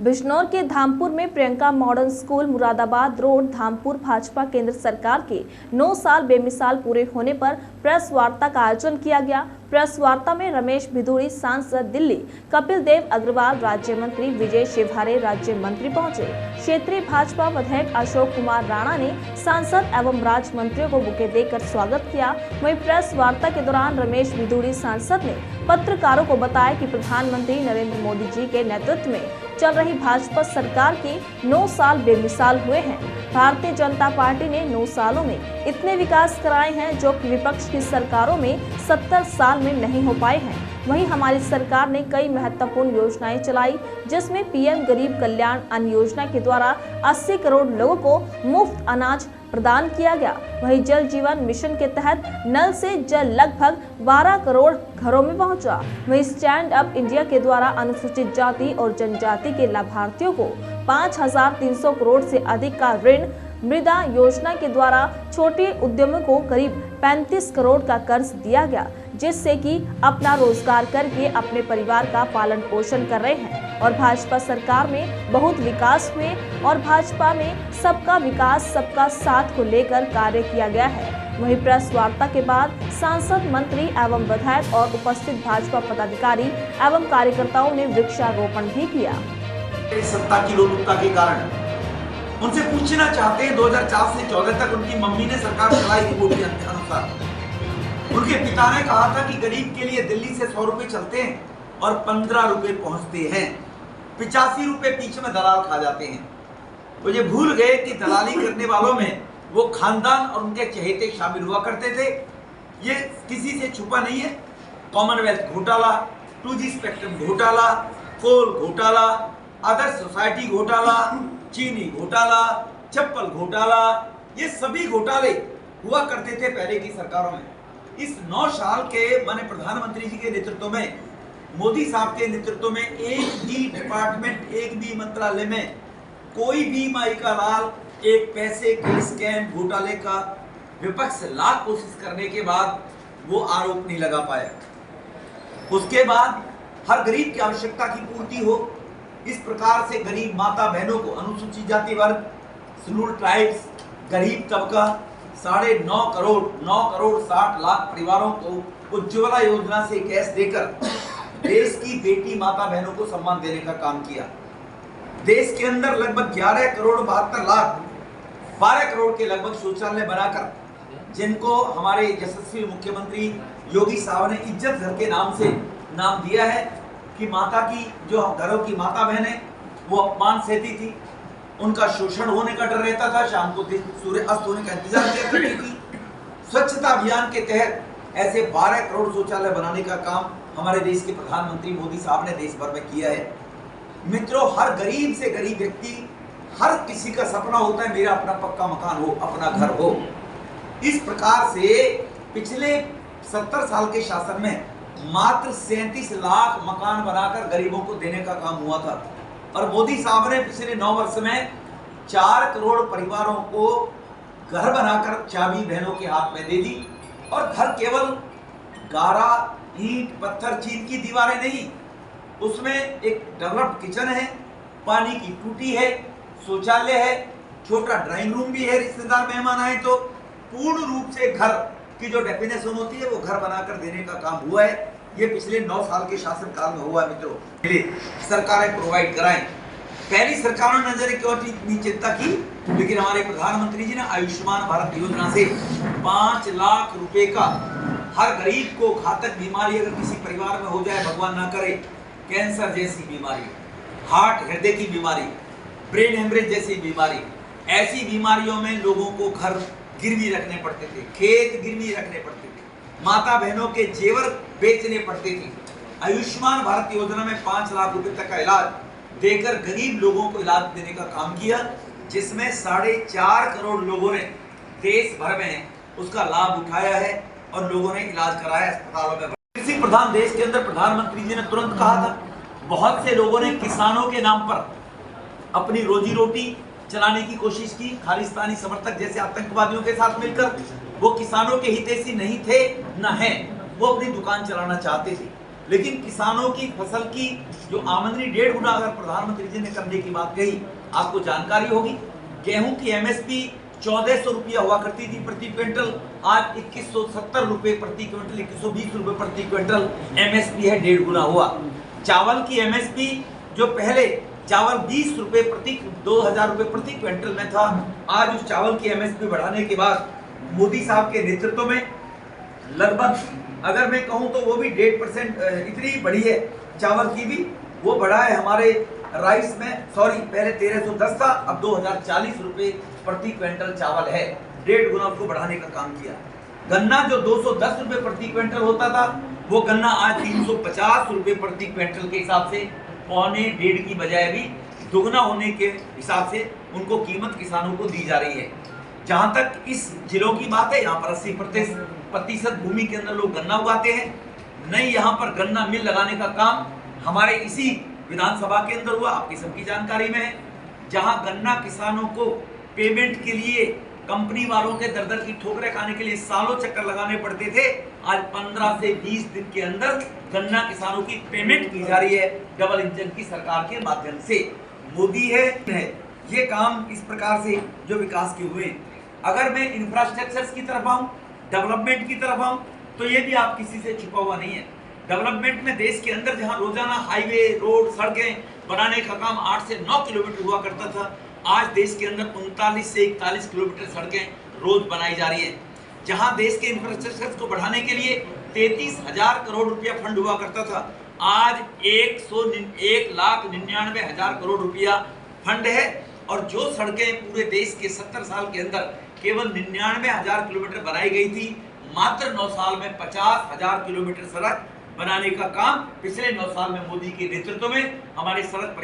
बिजनौर के धामपुर में Priyanka modern school Moradabad road Dhampur Bhajpa केंद्र सरकार के 9 साल बेमिसाल पूरे होने पर प्रेस वार्ता का आयोजन किया गया। प्रेस वार्ता में रमेश भिदुड़ी सांसद दिल्ली, कपिल देव अग्रवाल राज्य मंत्री, विजय शिवहारे राज्य मंत्री पहुंचे। क्षेत्रीय भाजपा विधायक अशोक कुमार राणा ने सांसद एवं राज्य मंत्रियों को बुके देकर स्वागत किया। वहीं प्रेस वार्ता के दौरान रमेश भिदुड़ी सांसद ने पत्रकारों को बताया कि प्रधानमंत्री नरेंद्र मोदी जी के नेतृत्व में चल रही भाजपा सरकार के 9 साल बेमिसाल हुए हैं। भारतीय जनता पार्टी ने 9 सालों में इतने विकास कराए हैं जो कि विपक्ष की सरकारों में 70 साल में नहीं हो पाए हैं। वहीं हमारी सरकार ने कई महत्वपूर्ण योजनाएं चलाई, जिसमें पीएम गरीब कल्याण अन्न योजना के द्वारा 80 करोड़ लोगों को मुफ्त अनाज प्रदान किया गया। वहीं जल जीवन मिशन के तहत नल से जल लगभग 12 करोड़ घरों में पहुंचा। वहीं स्टैंड अप इंडिया के द्वारा अनुसूचित जाति और जनजाति के लाभार्थियों को 5,300 करोड़ से अधिक का ऋण, मृदा योजना के द्वारा छोटे उद्यमों को करीब 35 करोड़ का कर्ज दिया गया, जिससे कि अपना रोजगार करके अपने परिवार का पालन पोषण कर रहे हैं। और भाजपा सरकार में बहुत विकास हुए और भाजपा में सबका विकास सबका साथ को लेकर कार्य किया गया है। वहीं प्रेस वार्ता के बाद सांसद, मंत्री एवं विधायक और उपस्थित भाजपा पदाधिकारी एवं कार्यकर्ताओं ने वृक्षारोपण भी किया। सत्ता की लोलुपता के कारण उनसे पूछना चाहते हैं 2004 से 14 तक उनकी मम्मी ने सरकार चलाई थी वोट के अनुसार। उनके पिता ने कहा था कि गरीब के लिए दिल्ली से 100 रुपए चलते हैं और 15 रुपए पहुंचते हैं, 85 रुपए पीछे में दलाल खा जाते हैं। तो ये भूल गए कि दलाली करने वालों में वो खानदान और उनके चहेते शामिल हुआ करते थे। ये किसी से छुपा नहीं है। कॉमनवेल्थ घोटाला, 2G स्पेक्ट्रम घोटाला, कोल घोटाला, आदर्श सोसाइटी घोटाला, चीनी घोटाला, चप्पल घोटाला, ये सभी घोटाले हुआ करते थे पहले की सरकारों में। इस 9 साल के माने प्रधानमंत्री जी के नेतृत्व में, मोदी साहब के नेतृत्व में एक भी डिपार्टमेंट, एक भी मंत्रालय में कोई भी माई का लाल एक पैसे के स्कैम घोटाले का विपक्ष लाख कोशिश करने के बाद वो आरोप नहीं लगा पाया। उसके बाद हर गरीब की आवश्यकता की पूर्ति हो, इस प्रकार से गरीब माता बहनों को, अनुसूचित जाति वर्ग, शेड्यूल्ड ट्राइब्स, गरीब तबका 9 करोड़ 60 लाख परिवारों को उज्ज्वला योजना से गैस देकर देश की बेटी माता बहनों को सम्मान देने का काम किया। देश के अंदर लगभग 11 करोड़ 72 लाख 12 करोड़ के लगभग शौचालय बनाकर, जिनको हमारे यशस्वी मुख्यमंत्री योगी साहब ने इज्जत घर के नाम से नाम दिया है कि माता की जो घरों की माता बहनें वो अपमान सहती थी, उनका शोषण होने का डर रहता था, शाम को सूर्य अस्त होने का इंतजार किया करती थी। स्वच्छता अभियान के तहत ऐसे 12 करोड़ शौचालय बनाने का काम हमारे देश के प्रधानमंत्री मोदी साहब ने देश भर में किया है। मित्रों, हर गरीब से गरीब व्यक्ति, हर किसी का सपना होता है मेरा अपना पक्का मकान हो, अपना घर हो। इस प्रकार से पिछले 70 साल के शासन में मात्र 37 लाख मकान बनाकर गरीबों को देने का काम हुआ था। और मोदी साहब ने पिछले 9 वर्ष में 4 करोड़ परिवारों को घर बनाकर चाबी बहनों के हाथ में दे दी। और घर केवल गारा, ईंट, पत्थर, चीन की दीवारें नहीं, उसमें एक डेवलप्ड किचन है, पानी की टूटी है, शौचालय है, छोटा ड्राइंग रूम भी है, रिश्तेदार मेहमान आए तो पूर्ण रूप से घर की जो डेफिनेशन होती है वो घर बनाकर देने का काम हुआ है। ये पिछले 9 साल के शासनकाल में हुआ है। मित्रों, सरकारें प्रोवाइड कराएं। पहली सरकारों ने नजर क्यों इतनी चिंता की, लेकिन हमारे प्रधानमंत्री जी ने आयुष्मान भारत योजना से 5 लाख रुपए का हर गरीब को घातक बीमारी अगर किसी परिवार में हो जाए, भगवान ना करे, कैंसर जैसी बीमारी, हार्ट हृदय की बीमारी, ब्रेन हेमरेज जैसी बीमारी, ऐसी बीमारियों में लोगों को घर गिरवी रखने पड़ते थे, खेत गिरवी रखने पड़ते थे, माता बहनों के जेवर बेचने पड़ते थे। आयुष्मान भारत योजना में 5 लाख रुपए तक का इलाज देकर गरीब लोगों को इलाज देने का काम किया, जिसमें 4.5 करोड़ लोगों ने देश भर में उसका लाभ उठाया है और लोगों ने इलाज कराया अस्पतालों में। कृषि प्रधान देश के अंदर प्रधानमंत्री जी ने तुरंत कहा था, बहुत से लोगों ने किसानों के नाम पर अपनी रोजी रोटी चलाने की कोशिश की। खालिस्तानी समर्थक जैसे आतंकवादियों के साथ मिलकर, वो किसानों के हितैषी नहीं थे, न हैं, वो अपनी दुकान चलाना चाहते थे। लेकिन किसानों की फसल की जो आमदनी 1.5 गुना अगर प्रधानमंत्री जी ने करने की बात कही, आपको जानकारी होगी गेहूं की एमएसपी 1400 रुपया हुआ करती थी प्रति क्विंटल, आज 2170 रुपए प्रति क्विंटल, 2120 रुपए प्रति क्विंटल एमएसपी है, 1.5 गुना हुआ। चावल की एमएसपी जो पहले चावल 20 रुपए प्रति 2000 रुपए प्रति क्विंटल में था, आज उस चावल की एमएसपी बढ़ाने के बाद मोदी साहब के नेतृत्व में लगभग अगर मैं कहूं तो वो भी 1.5% इतनी बढ़ी है चावल की भी, वो बढ़ा है हमारे राइस में, सॉरी पहले 1310 था, अब 2040 रुपए प्रति क्विंटल चावल है, 1.5 गुना उसको बढ़ाने का काम किया। गन्ना जो 210 रुपए प्रति क्विंटल होता था, वो गन्ना आज 350 रुपए प्रति क्विंटल के हिसाब से पौने 1.5 की बजाय भी दुगना होने के हिसाब से उनको कीमत किसानों को दी जा रही है। जहां तक इस जिलों की बात है, यहाँ पर 80% भूमि के अंदर लोग गन्ना उगाते हैं। नई यहाँ पर गन्ना मिल लगाने का काम हमारे इसी विधानसभा के अंदर हुआ, आपकी सबकी जानकारी में है। जहां गन्ना किसानों को पेमेंट के लिए कंपनी वालों के दर की ठोकरें खाने के लिए सालों चक्कर लगाने पड़ते थे, आज 15 से 20 दिन के अंदर गन्ना किसानों की पेमेंट की जा रही है डबल इंजन की सरकार के माध्यम से। मोदी है ये काम इस प्रकार से जो विकास के हुए। अगर मैं इंफ्रास्ट्रक्चर की तरफ आऊं, डेवलपमेंट की तरफ आऊं, तो ये भी आप किसी से छुपा हुआ नहीं है। डेवलपमेंट में देश के अंदर जहां रोजाना हाईवे, रोड, सड़कें बनाने का काम 8 से 9 किलोमीटर हुआ करता था, आज देश के अंदर 39 से 41 किलोमीटर सड़कें रोज बनाई जा रही है। जहां देश के इंफ्रास्ट्रक्चर को बढ़ाने के लिए 33,000 करोड़ रुपया फंड हुआ करता था, आज 1,99,000 करोड़ रुपया फंड है। और जो सड़कें पूरे देश के 70 साल के अंदर केवल 99,000 किलोमीटर बनाई गई थी, मात्र 9 साल में 50,000 किलोमीटर सड़क बनाने का काम पिछले 9 साल में मोदी के नेतृत्व में हमारे सड़क